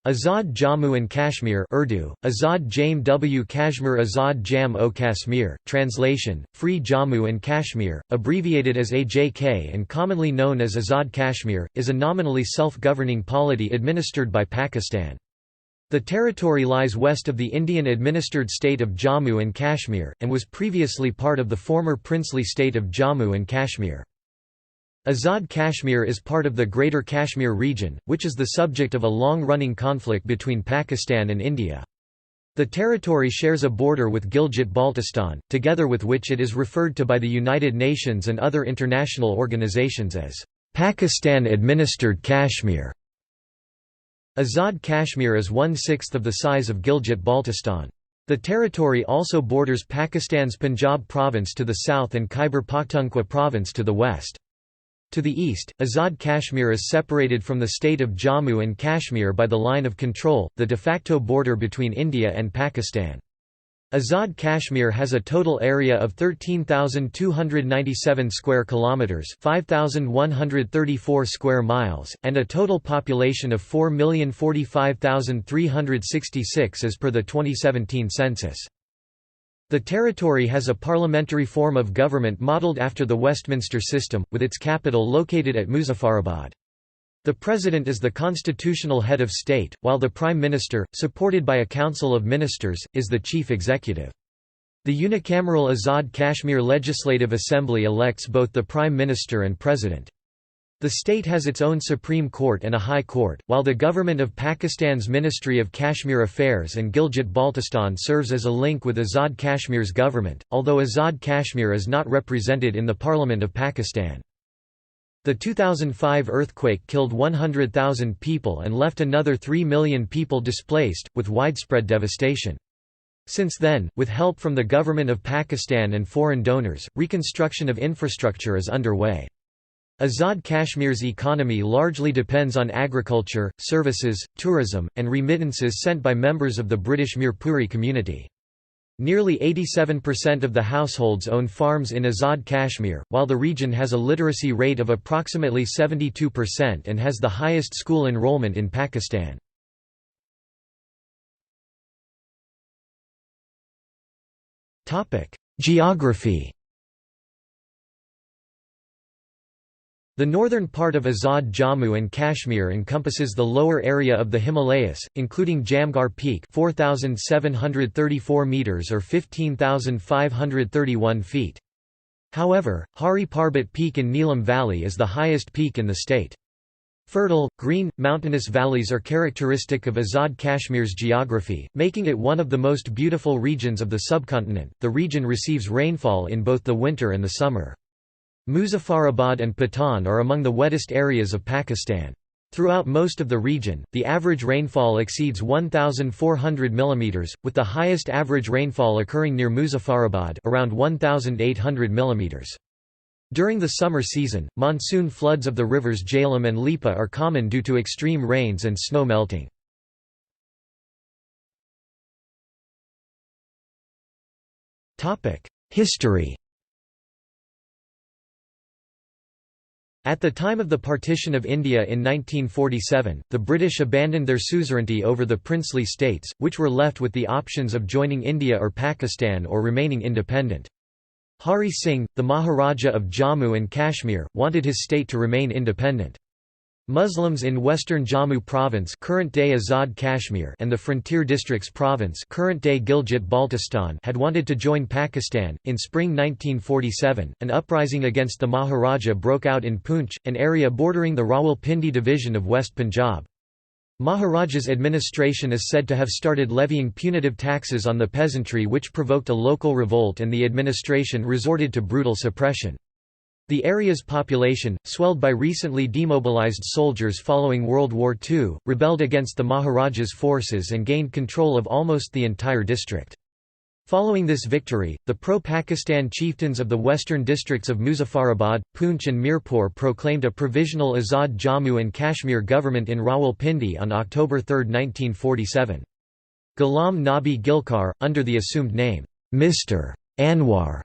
Azad Jammu and Kashmir Urdu, Azad Jaim W Kashmir Azad Jam o Kashmir, translation, Free Jammu and Kashmir, abbreviated as AJ&K and commonly known as Azad Kashmir, is a nominally self-governing polity administered by Pakistan. The territory lies west of the Indian-administered state of Jammu and Kashmir, and was previously part of the former princely state of Jammu and Kashmir. Azad Kashmir is part of the Greater Kashmir region, which is the subject of a long-running conflict between Pakistan and India. The territory shares a border with Gilgit-Baltistan, together with which it is referred to by the United Nations and other international organizations as Pakistan-administered Kashmir. Azad Kashmir is 1/6 of the size of Gilgit-Baltistan. The territory also borders Pakistan's Punjab province to the south and Khyber Pakhtunkhwa province to the west. To the east, Azad Kashmir is separated from the state of Jammu and Kashmir by the line of control, the de facto border between India and Pakistan. Azad Kashmir has a total area of 13,297 square kilometers, 5,134 square miles, and a total population of 4,045,366 as per the 2017 census. The territory has a parliamentary form of government modelled after the Westminster system, with its capital located at Muzaffarabad. The president is the constitutional head of state, while the prime minister, supported by a council of ministers, is the chief executive. The unicameral Azad Kashmir Legislative Assembly elects both the prime minister and president. The state has its own Supreme Court and a High Court, while the government of Pakistan's Ministry of Kashmir Affairs and Gilgit-Baltistan serves as a link with Azad Kashmir's government, although Azad Kashmir is not represented in the Parliament of Pakistan. The 2005 earthquake killed 100,000 people and left another 3 million people displaced, with widespread devastation. Since then, with help from the government of Pakistan and foreign donors, reconstruction of infrastructure is underway. Azad Kashmir's economy largely depends on agriculture, services, tourism, and remittances sent by members of the British Mirpuri community. Nearly 87% of the households own farms in Azad Kashmir, while the region has a literacy rate of approximately 72% and has the highest school enrollment in Pakistan. Geography. The northern part of Azad Jammu and Kashmir encompasses the lower area of the Himalayas, including Jamgar Peak 4,734 meters or 15,531 feet. However, Hari Parbat Peak in Neelam Valley is the highest peak in the state. Fertile, green, mountainous valleys are characteristic of Azad Kashmir's geography, making it one of the most beautiful regions of the subcontinent. The region receives rainfall in both the winter and the summer. Muzaffarabad and Patan are among the wettest areas of Pakistan. Throughout most of the region, the average rainfall exceeds 1,400 mm, with the highest average rainfall occurring near Muzaffarabad around 1,800 mm. During the summer season, monsoon floods of the rivers Jhelum and Lipa are common due to extreme rains and snow melting. History. At the time of the partition of India in 1947, the British abandoned their suzerainty over the princely states, which were left with the options of joining India or Pakistan or remaining independent. Hari Singh, the Maharaja of Jammu and Kashmir, wanted his state to remain independent. Muslims in western Jammu province, current-day Azad Kashmir, and the frontier districts province, current-day Gilgit-Baltistan, had wanted to join Pakistan. In spring 1947, an uprising against the Maharaja broke out in Poonch, an area bordering the Rawalpindi division of West Punjab. Maharaja's administration is said to have started levying punitive taxes on the peasantry, which provoked a local revolt, and the administration resorted to brutal suppression. The area's population, swelled by recently demobilized soldiers following World War II, rebelled against the Maharaja's forces and gained control of almost the entire district. Following this victory, the pro-Pakistan chieftains of the western districts of Muzaffarabad, Poonch and Mirpur proclaimed a provisional Azad Jammu and Kashmir government in Rawalpindi on October 3, 1947. Ghulam Nabi Gilkar, under the assumed name, Mr. Anwar,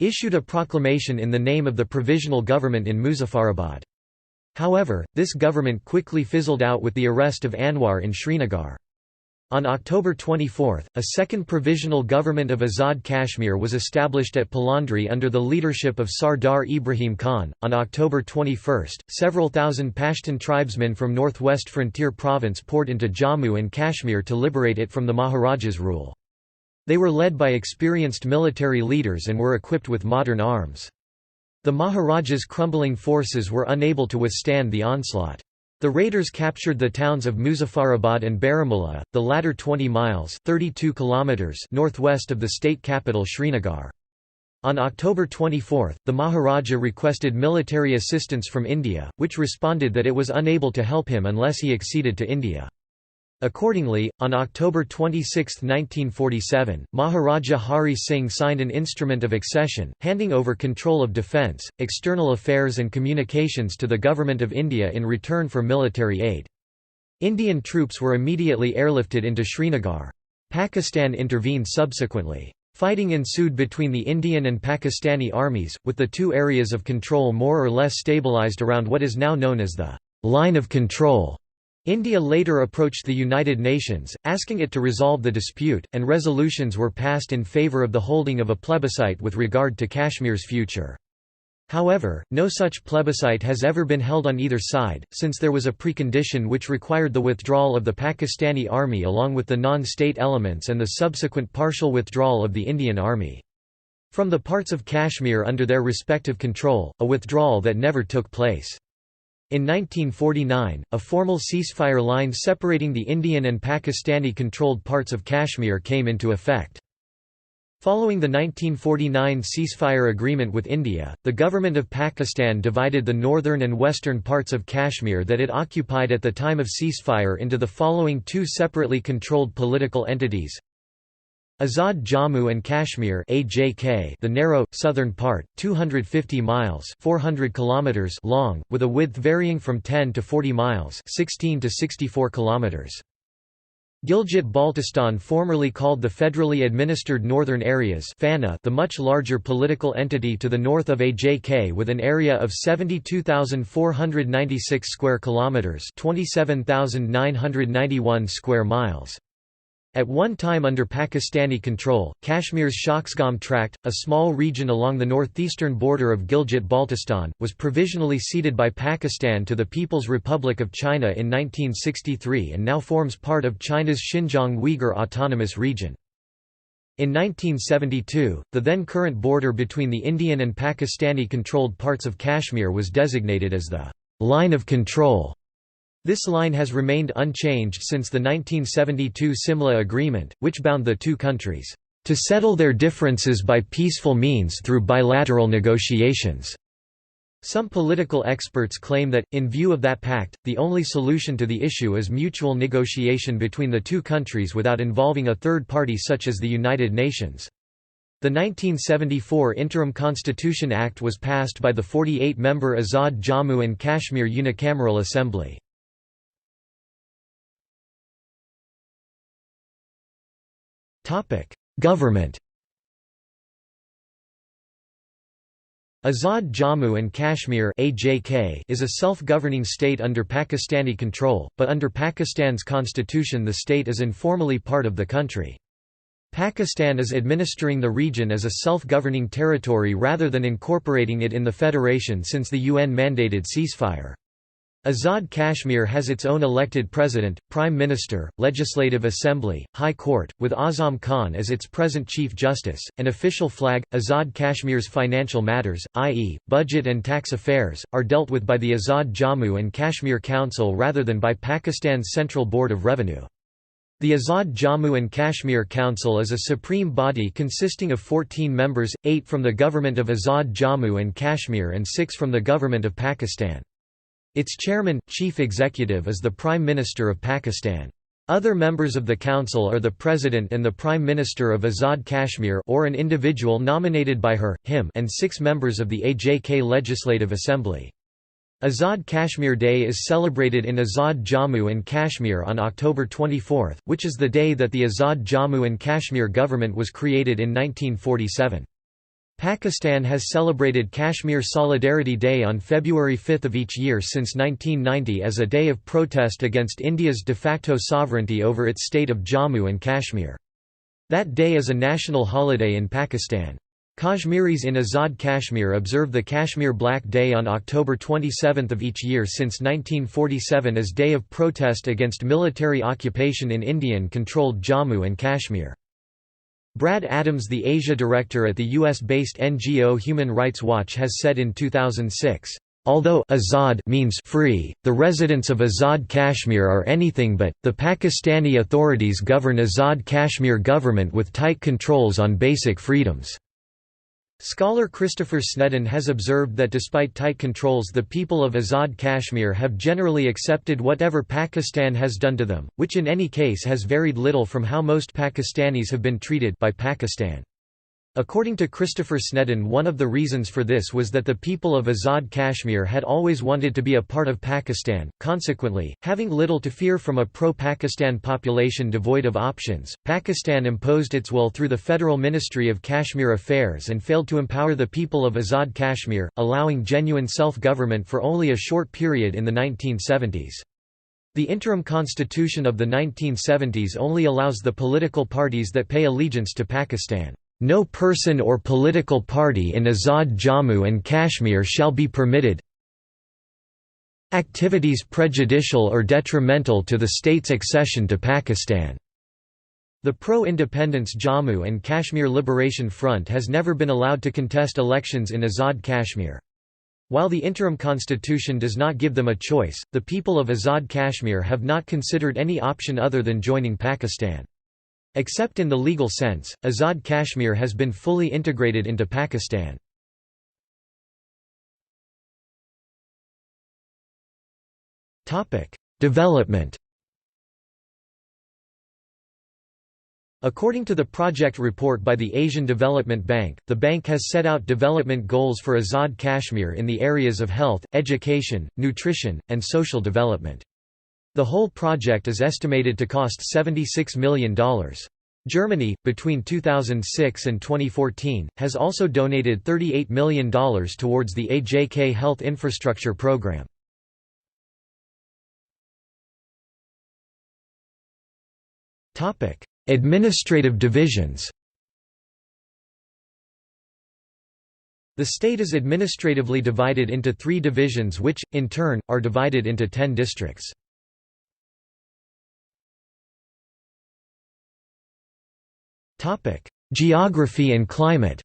issued a proclamation in the name of the provisional government in Muzaffarabad. However, this government quickly fizzled out with the arrest of Anwar in Srinagar. On October 24, a second provisional government of Azad Kashmir was established at Palandri under the leadership of Sardar Ibrahim Khan. On October 21, several thousand Pashtun tribesmen from northwest frontier province poured into Jammu and Kashmir to liberate it from the Maharaja's rule. They were led by experienced military leaders and were equipped with modern arms. The Maharaja's crumbling forces were unable to withstand the onslaught. The raiders captured the towns of Muzaffarabad and Baramulla, the latter 20 miles (32 kilometers) northwest of the state capital Srinagar. On October 24, the Maharaja requested military assistance from India, which responded that it was unable to help him unless he acceded to India. Accordingly, on October 26, 1947, Maharaja Hari Singh signed an instrument of accession, handing over control of defence, external affairs and communications to the Government of India in return for military aid. Indian troops were immediately airlifted into Srinagar. Pakistan intervened subsequently. Fighting ensued between the Indian and Pakistani armies, with the two areas of control more or less stabilised around what is now known as the line of control. India later approached the United Nations, asking it to resolve the dispute, and resolutions were passed in favour of the holding of a plebiscite with regard to Kashmir's future. However, no such plebiscite has ever been held on either side, since there was a precondition which required the withdrawal of the Pakistani army along with the non-state elements and the subsequent partial withdrawal of the Indian army from the parts of Kashmir under their respective control, a withdrawal that never took place. In 1949, a formal ceasefire line separating the Indian and Pakistani-controlled parts of Kashmir came into effect. Following the 1949 ceasefire agreement with India, the government of Pakistan divided the northern and western parts of Kashmir that it occupied at the time of ceasefire into the following two separately controlled political entities: Azad Jammu and Kashmir (AJ&K), the narrow, southern part, 250 miles (400 kilometers) long, with a width varying from 10 to 40 miles (16 to 64 kilometers). Gilgit-Baltistan, formerly called the Federally Administered Northern Areas (FANA), the much larger political entity to the north of AJ&K with an area of 72,496 square kilometers (27,991 square miles). At one time under Pakistani control, Kashmir's Shaksgam Tract, a small region along the northeastern border of Gilgit-Baltistan, was provisionally ceded by Pakistan to the People's Republic of China in 1963 and now forms part of China's Xinjiang Uyghur Autonomous Region. In 1972, the then current border between the Indian and Pakistani-controlled parts of Kashmir was designated as the line of control. This line has remained unchanged since the 1972 Simla Agreement, which bound the two countries to settle their differences by peaceful means through bilateral negotiations. Some political experts claim that, in view of that pact, the only solution to the issue is mutual negotiation between the two countries without involving a third party such as the United Nations. The 1974 Interim Constitution Act was passed by the 48-member Azad Jammu and Kashmir Unicameral Assembly. Government. Azad Jammu and Kashmir (AJ&K) is a self-governing state under Pakistani control, but under Pakistan's constitution the state is informally part of the country. Pakistan is administering the region as a self-governing territory rather than incorporating it in the federation since the UN-mandated ceasefire. Azad Kashmir has its own elected president, prime minister, legislative assembly, high court, with Azam Khan as its present chief justice, an official flag. Azad Kashmir's financial matters, i.e., budget and tax affairs, are dealt with by the Azad Jammu and Kashmir Council rather than by Pakistan's Central Board of Revenue. The Azad Jammu and Kashmir Council is a supreme body consisting of 14 members, 8 from the government of Azad Jammu and Kashmir and 6 from the government of Pakistan. Its chairman, chief executive is the Prime Minister of Pakistan. Other members of the council are the President and the Prime Minister of Azad Kashmir or an individual nominated by her, him, and 6 members of the AJ&K Legislative Assembly. Azad Kashmir Day is celebrated in Azad Jammu and Kashmir on October 24, which is the day that the Azad Jammu and Kashmir government was created in 1947. Pakistan has celebrated Kashmir Solidarity Day on February 5 of each year since 1990 as a day of protest against India's de facto sovereignty over its state of Jammu and Kashmir. That day is a national holiday in Pakistan. Kashmiris in Azad Kashmir observe the Kashmir Black Day on October 27 of each year since 1947 as day of protest against military occupation in Indian-controlled Jammu and Kashmir. Brad Adams, the Asia director at the US-based NGO Human Rights Watch, has said in 2006, "Although Azad means free, the residents of Azad Kashmir are anything but. The Pakistani authorities govern Azad Kashmir government with tight controls on basic freedoms." Scholar Christopher Sneddon has observed that despite tight controls, the people of Azad Kashmir have generally accepted whatever Pakistan has done to them, which in any case has varied little from how most Pakistanis have been treated by Pakistan. According to Christopher Sneddon, one of the reasons for this was that the people of Azad Kashmir had always wanted to be a part of Pakistan. Consequently, having little to fear from a pro-Pakistan population devoid of options, Pakistan imposed its will through the Federal Ministry of Kashmir Affairs and failed to empower the people of Azad Kashmir, allowing genuine self-government for only a short period in the 1970s. The interim constitution of the 1970s only allows the political parties that pay allegiance to Pakistan. No person or political party in Azad Jammu and Kashmir shall be permitted activities prejudicial or detrimental to the state's accession to Pakistan. The pro-independence Jammu and Kashmir Liberation Front has never been allowed to contest elections in Azad Kashmir. While the interim constitution does not give them a choice, the people of Azad Kashmir have not considered any option other than joining Pakistan. Except in the legal sense, Azad Kashmir has been fully integrated into Pakistan. Development. According to the project report by the Asian Development Bank, the bank has set out development goals for Azad Kashmir in the areas of health, education, nutrition, and social development. The whole project is estimated to cost $76 million. Germany, between 2006 and 2014, has also donated $38 million towards the AJ&K Health Infrastructure Program. Administrative divisions. The state is administratively divided into 3 divisions which, in turn, are divided into 10 districts. Geography and climate.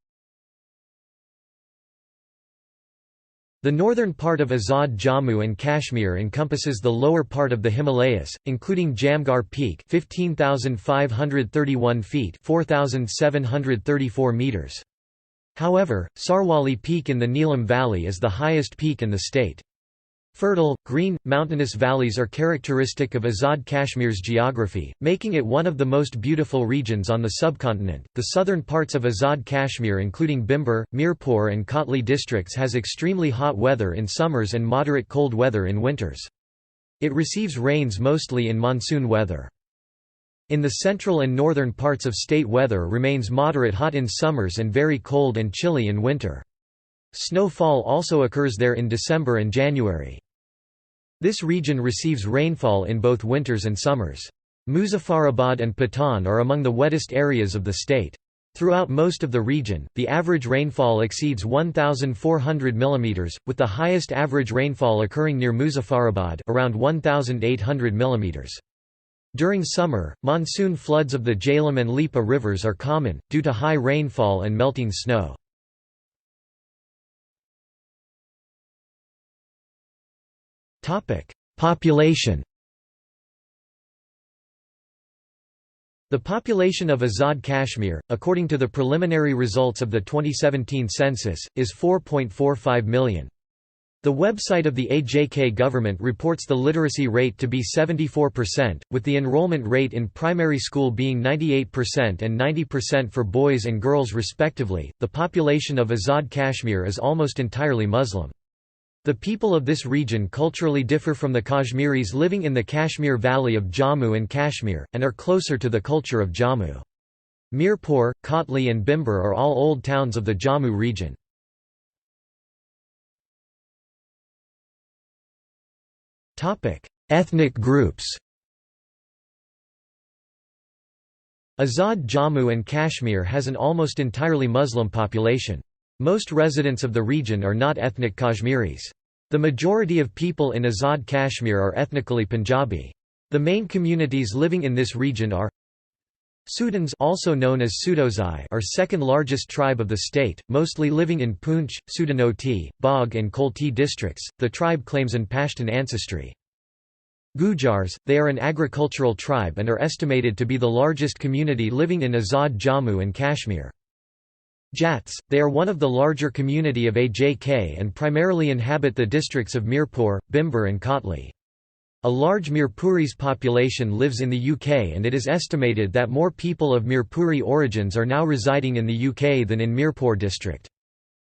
The northern part of Azad Jammu and Kashmir encompasses the lower part of the Himalayas, including Jamgar Peak 15,531 feet 4,734 meters. However, Sarwali Peak in the Neelam Valley is the highest peak in the state. Fertile, green, mountainous valleys are characteristic of Azad Kashmir's geography, making it one of the most beautiful regions on the subcontinent. The southern parts of Azad Kashmir, including Bimber, Mirpur, and Kotli districts, has extremely hot weather in summers and moderate cold weather in winters. It receives rains mostly in monsoon weather. In the central and northern parts of state, weather remains moderate hot in summers and very cold and chilly in winter. Snowfall also occurs there in December and January. This region receives rainfall in both winters and summers. Muzaffarabad and Patan are among the wettest areas of the state. Throughout most of the region, the average rainfall exceeds 1,400 mm, with the highest average rainfall occurring near Muzaffarabad around 1,800 mm. During summer, monsoon floods of the Jhelum and Lipa rivers are common, due to high rainfall and melting snow. Population. The population of Azad Kashmir, according to the preliminary results of the 2017 census, is 4.45 million. The website of the AJ&K government reports the literacy rate to be 74%, with the enrollment rate in primary school being 98% and 90% for boys and girls respectively. The population of Azad Kashmir is almost entirely Muslim. The people of this region culturally differ from the Kashmiris living in the Kashmir Valley of Jammu and Kashmir, and are closer to the culture of Jammu. Mirpur, Kotli and Bhimber are all old towns of the Jammu region. Ethnic groups. Azad Jammu and Kashmir has an almost entirely Muslim population. Most residents of the region are not ethnic Kashmiris. The majority of people in Azad Kashmir are ethnically Punjabi. The main communities living in this region are Sudans, also known as Sudozai, are second largest tribe of the state, mostly living in Poonch, Sudanoti, Bagh and Kolti districts. The tribe claims an Pashtun ancestry. Gujars, they are an agricultural tribe and are estimated to be the largest community living in Azad Jammu and Kashmir. Jats, they are one of the larger community of AJ&K and primarily inhabit the districts of Mirpur, Bhimber and Kotli. A large Mirpuris population lives in the UK and it is estimated that more people of Mirpuri origins are now residing in the UK than in Mirpur district.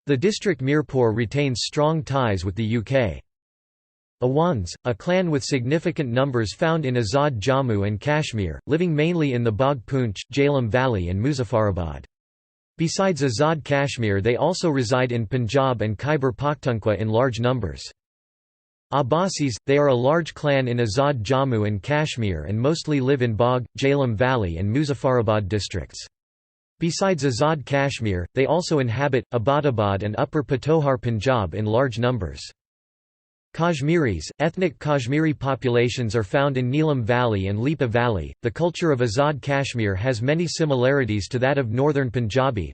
The district Mirpur retains strong ties with the UK. Awans, a clan with significant numbers found in Azad Jammu and Kashmir, living mainly in the Bagh Poonch, Jhelum Valley and Muzaffarabad. Besides Azad Kashmir they also reside in Punjab and Khyber Pakhtunkhwa in large numbers. Abbasis, they are a large clan in Azad Jammu and Kashmir and mostly live in Bagh, Jhelum Valley and Muzaffarabad districts. Besides Azad Kashmir, they also inhabit Abbottabad and Upper Patohar Punjab in large numbers. Kashmiris, ethnic Kashmiri populations are found in Neelam Valley and Lipa Valley. The culture of Azad Kashmir has many similarities to that of northern Punjabi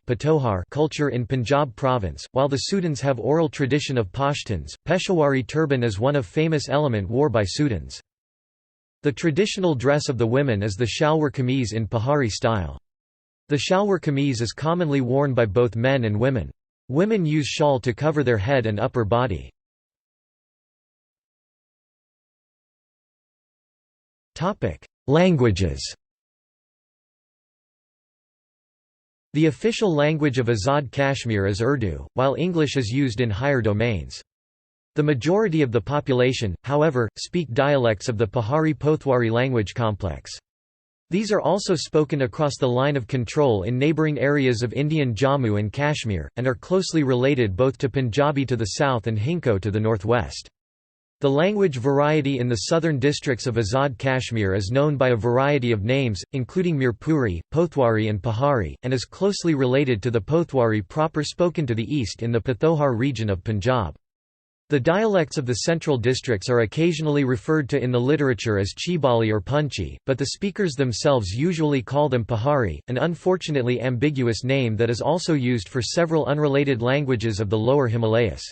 culture in Punjab province, while the Sudans have oral tradition of Pashtuns. Peshawari turban is one of famous element wore by Sudans. The traditional dress of the women is the shalwar kameez in Pahari style. The shalwar kameez is commonly worn by both men and women. Women use shawl to cover their head and upper body. Languages. The official language of Azad Kashmir is Urdu, while English is used in higher domains. The majority of the population, however, speak dialects of the Pahari-Pothwari language complex. These are also spoken across the line of control in neighbouring areas of Indian Jammu and Kashmir, and are closely related both to Punjabi to the south and Hinko to the northwest. The language variety in the southern districts of Azad Kashmir is known by a variety of names, including Mirpuri, Pothwari and Pahari, and is closely related to the Pothwari proper spoken to the east in the Pathohar region of Punjab. The dialects of the central districts are occasionally referred to in the literature as Chibali or Punchi, but the speakers themselves usually call them Pahari, an unfortunately ambiguous name that is also used for several unrelated languages of the lower Himalayas.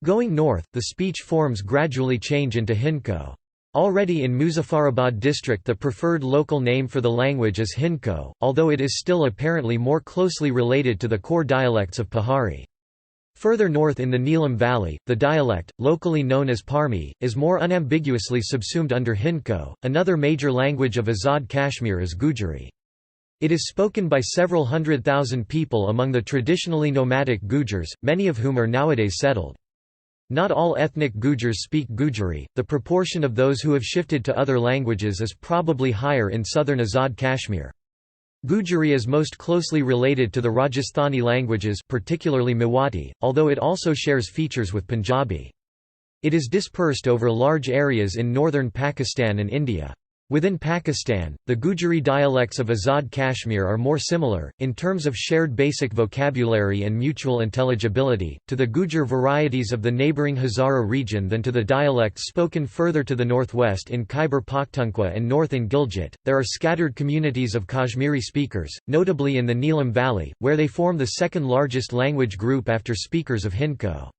Going north, the speech forms gradually change into Hinko. Already in Muzaffarabad district the preferred local name for the language is Hinko, although it is still apparently more closely related to the core dialects of Pahari. Further north in the Neelam Valley, the dialect, locally known as Parmi, is more unambiguously subsumed under Hinko. Another major language of Azad Kashmir is Gujari. It is spoken by several 100,000 people among the traditionally nomadic Gujars, many of whom are nowadays settled. Not all ethnic Gujars speak Gujari. The proportion of those who have shifted to other languages is probably higher in southern Azad Kashmir. Gujari is most closely related to the Rajasthani languages, particularly Mewati, although it also shares features with Punjabi. It is dispersed over large areas in northern Pakistan and India. Within Pakistan, the Gujari dialects of Azad Kashmir are more similar, in terms of shared basic vocabulary and mutual intelligibility, to the Gujar varieties of the neighbouring Hazara region than to the dialects spoken further to the northwest in Khyber Pakhtunkhwa and north in Gilgit. There are scattered communities of Kashmiri speakers, notably in the Neelam Valley, where they form the second largest language group after speakers of Hinko.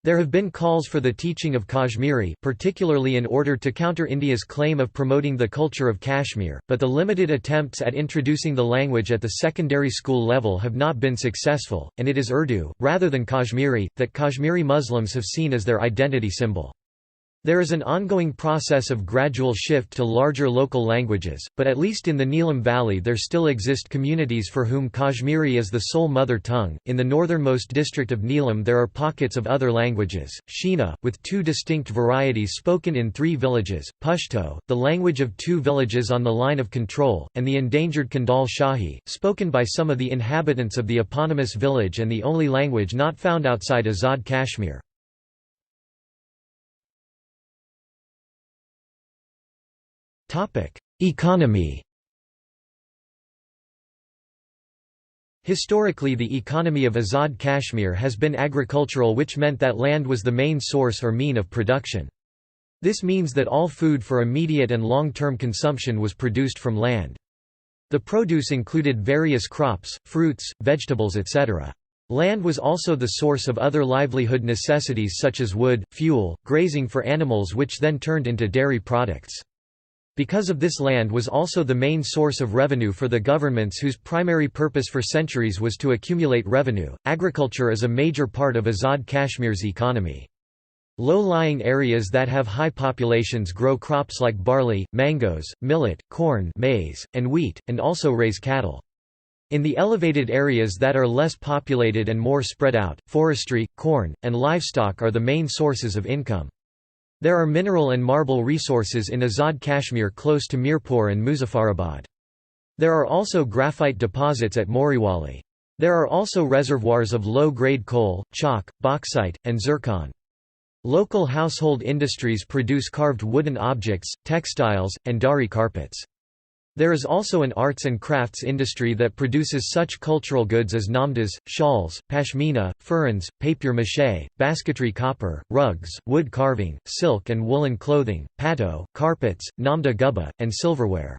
There have been calls for the teaching of Kashmiri, particularly in order to counter India's claim of promoting the culture of Kashmir, but the limited attempts at introducing the language at the secondary school level have not been successful, and it is Urdu, rather than Kashmiri, that Kashmiri Muslims have seen as their identity symbol. There is an ongoing process of gradual shift to larger local languages, but at least in the Neelam Valley there still exist communities for whom Kashmiri is the sole mother tongue. In the northernmost district of Neelam there are pockets of other languages, Shina, with two distinct varieties spoken in 3 villages, Pashto, the language of 2 villages on the line of control, and the endangered Kandal Shahi, spoken by some of the inhabitants of the eponymous village and the only language not found outside Azad Kashmir. Economy. Historically the economy of Azad Kashmir has been agricultural, which meant that land was the main source or mean of production. This means that all food for immediate and long-term consumption was produced from land. The produce included various crops, fruits, vegetables etc. Land was also the source of other livelihood necessities such as wood, fuel, grazing for animals, which then turned into dairy products. Because of this, land was also the main source of revenue for the governments whose primary purpose for centuries was to accumulate revenue. Agriculture is a major part of Azad Kashmir's economy. Low-lying areas that have high populations grow crops like barley, mangoes, millet, corn, maize, and wheat, and also raise cattle. In the elevated areas that are less populated and more spread out, forestry, corn, and livestock are the main sources of income. There are mineral and marble resources in Azad Kashmir close to Mirpur and Muzaffarabad. There are also graphite deposits at Moriwali. There are also reservoirs of low-grade coal, chalk, bauxite, and zircon. Local household industries produce carved wooden objects, textiles, and dari carpets. There is also an arts and crafts industry that produces such cultural goods as namdas, shawls, pashmina, furans, papier-mâché, basketry, copper, rugs, wood carving, silk and woolen clothing, pato, carpets, namda gubba, and silverware.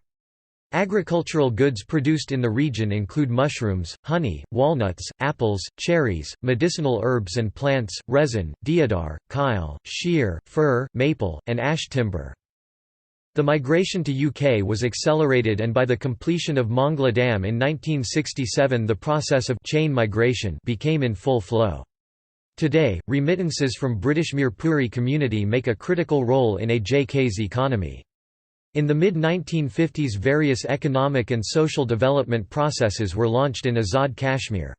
Agricultural goods produced in the region include mushrooms, honey, walnuts, apples, cherries, medicinal herbs and plants, resin, deodar, kyle, shear, fir, maple, and ash timber. The migration to UK was accelerated, and by the completion of Mongla Dam in 1967 the process of chain migration became in full flow. Today, remittances from British Mirpuri community make a critical role in AJ&K's economy. In the mid-1950s various economic and social development processes were launched in Azad Kashmir.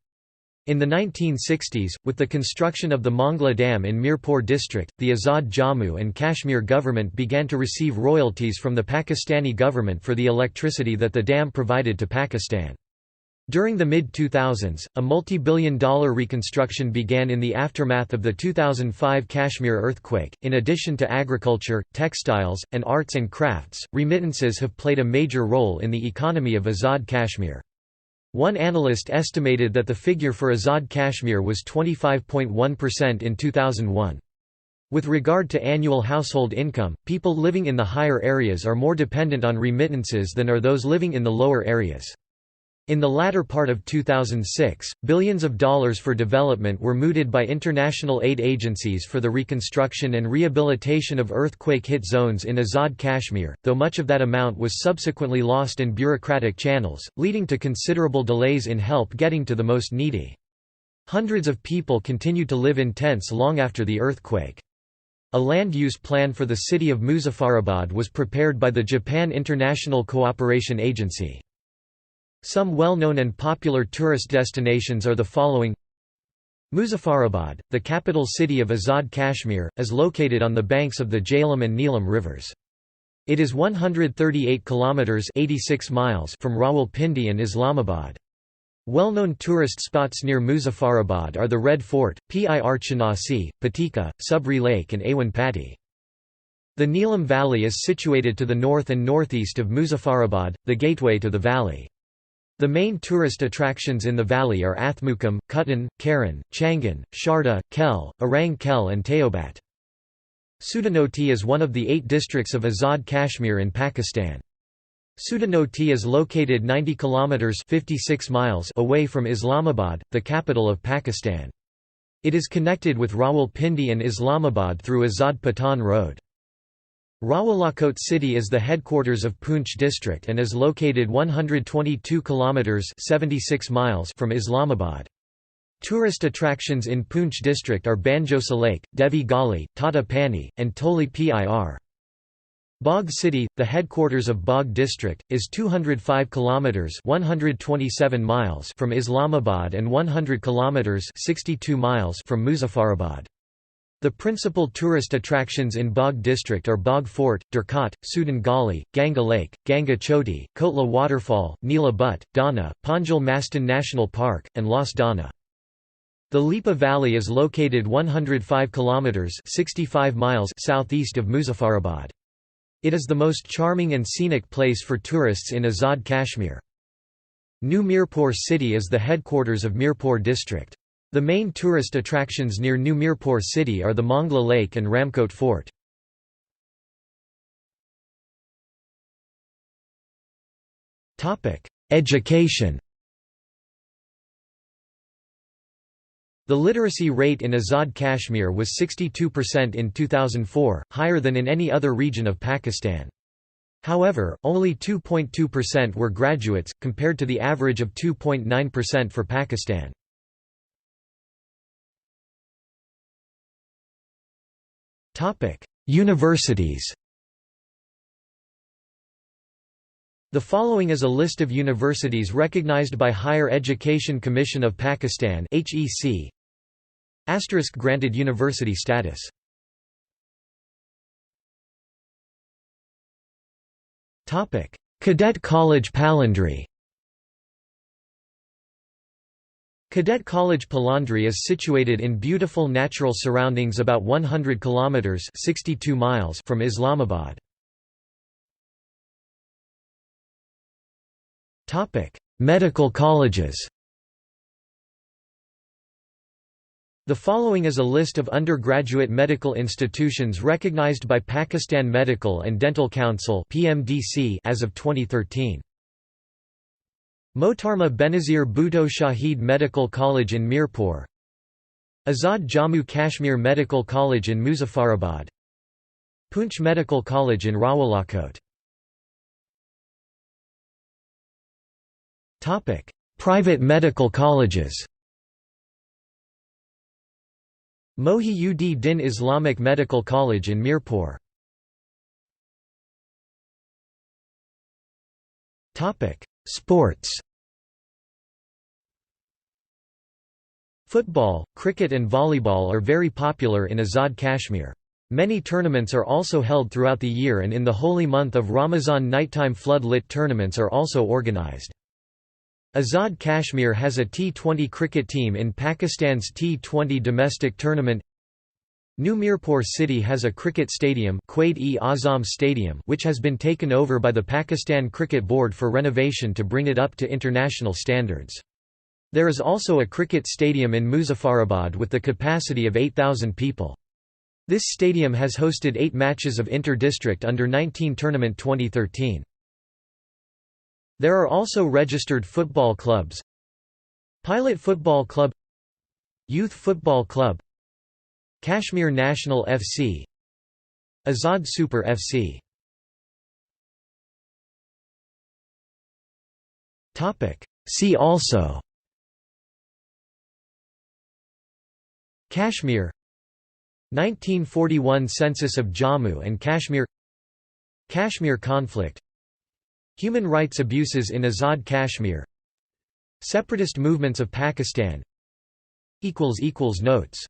In the 1960s, with the construction of the Mongla Dam in Mirpur district, the Azad Jammu and Kashmir government began to receive royalties from the Pakistani government for the electricity that the dam provided to Pakistan. During the mid-2000s, a multi-billion-dollar reconstruction began in the aftermath of the 2005 Kashmir earthquake. In addition to agriculture, textiles, and arts and crafts, remittances have played a major role in the economy of Azad Kashmir. One analyst estimated that the figure for Azad Kashmir was 25.1% in 2001. With regard to annual household income, people living in the higher areas are more dependent on remittances than are those living in the lower areas. In the latter part of 2006, billions of dollars for development were mooted by international aid agencies for the reconstruction and rehabilitation of earthquake-hit zones in Azad Kashmir, though much of that amount was subsequently lost in bureaucratic channels, leading to considerable delays in help getting to the most needy. Hundreds of people continue to live in tents long after the earthquake. A land use plan for the city of Muzaffarabad was prepared by the Japan International Cooperation Agency. Some well-known and popular tourist destinations are the following. Muzaffarabad, the capital city of Azad Kashmir, is located on the banks of the Jhelum and Neelam rivers. It is 138 kilometers (86 miles) from Rawalpindi and Islamabad. Well-known tourist spots near Muzaffarabad are the Red Fort, Pir Chanasi, Patika, Subri Lake and Awanpati. The Neelam Valley is situated to the north and northeast of Muzaffarabad, the gateway to the valley. The main tourist attractions in the valley are Athmukam, Kutan, Karan, Changan, Sharda, Kel, Arang Kel and Teobat. Sudanoti is one of the 8 districts of Azad Kashmir in Pakistan. Sudanoti is located 90 kilometers (56 miles) away from Islamabad, the capital of Pakistan. It is connected with Rawalpindi and Islamabad through Azad Patan Road. Rawalakot city is the headquarters of Poonch district and is located 122 kilometers (76 miles) from Islamabad. Tourist attractions in Poonch district are Banjosa Lake, Devi Gali, Tata Pani, and Toli Pir. Bog City, the headquarters of Bog district, is 205 kilometers (127 miles) from Islamabad and 100 kilometers (62 miles) from Muzaffarabad. The principal tourist attractions in Bog district are Bog Fort, Durkat, Sudan Gali, Ganga Lake, Ganga Choti, Kotla Waterfall, Neela Butt, Dana, Panjal Mastan National Park, and Las Dana. The Lipa Valley is located 105 kilometers (65 miles) southeast of Muzaffarabad. It is the most charming and scenic place for tourists in Azad Kashmir. New Mirpur city is the headquarters of Mirpur district. The main tourist attractions near New Mirpur city are the Mongla Lake and Ramkot Fort. Education. The literacy rate in Azad Kashmir was 62% in 2004, higher than in any other region of Pakistan. However, only 2.2% were graduates, compared to the average of 2.9% for Pakistan. Universities. The following is a list of universities recognized by Higher Education Commission of Pakistan (HEC). * granted university status. Cadet College Palandri. Cadet College Palandri is situated in beautiful natural surroundings about 100 kilometers (62 miles) from Islamabad. Medical colleges. The following is a list of undergraduate medical institutions recognized by Pakistan Medical and Dental Council (PMDC) as of 2013. Mohtarma Benazir Bhutto Shahid Medical College in Mirpur, Azad Jammu Kashmir Medical College in Muzaffarabad, Poonch Medical College in Rawalakot. Private medical colleges. Mohi-ud-Din Islamic Medical College in Mirpur. Sports. Football, cricket and volleyball are very popular in Azad Kashmir. Many tournaments are also held throughout the year, and in the holy month of Ramazan nighttime flood-lit tournaments are also organized. Azad Kashmir has a T20 cricket team in Pakistan's T20 domestic tournament. New Mirpur city has a cricket stadium, Quaid-e-Azam Stadium, which has been taken over by the Pakistan Cricket Board for renovation to bring it up to international standards. There is also a cricket stadium in Muzaffarabad with the capacity of 8,000 people. This stadium has hosted 8 matches of inter-district under-19 tournament 2013. There are also registered football clubs: Pilot Football Club, Youth Football Club, Kashmir National FC, Azad Super FC. See also: Kashmir, 1941 Census of Jammu and Kashmir, Kashmir conflict, Human rights abuses in Azad Kashmir, Separatist movements of Pakistan. Notes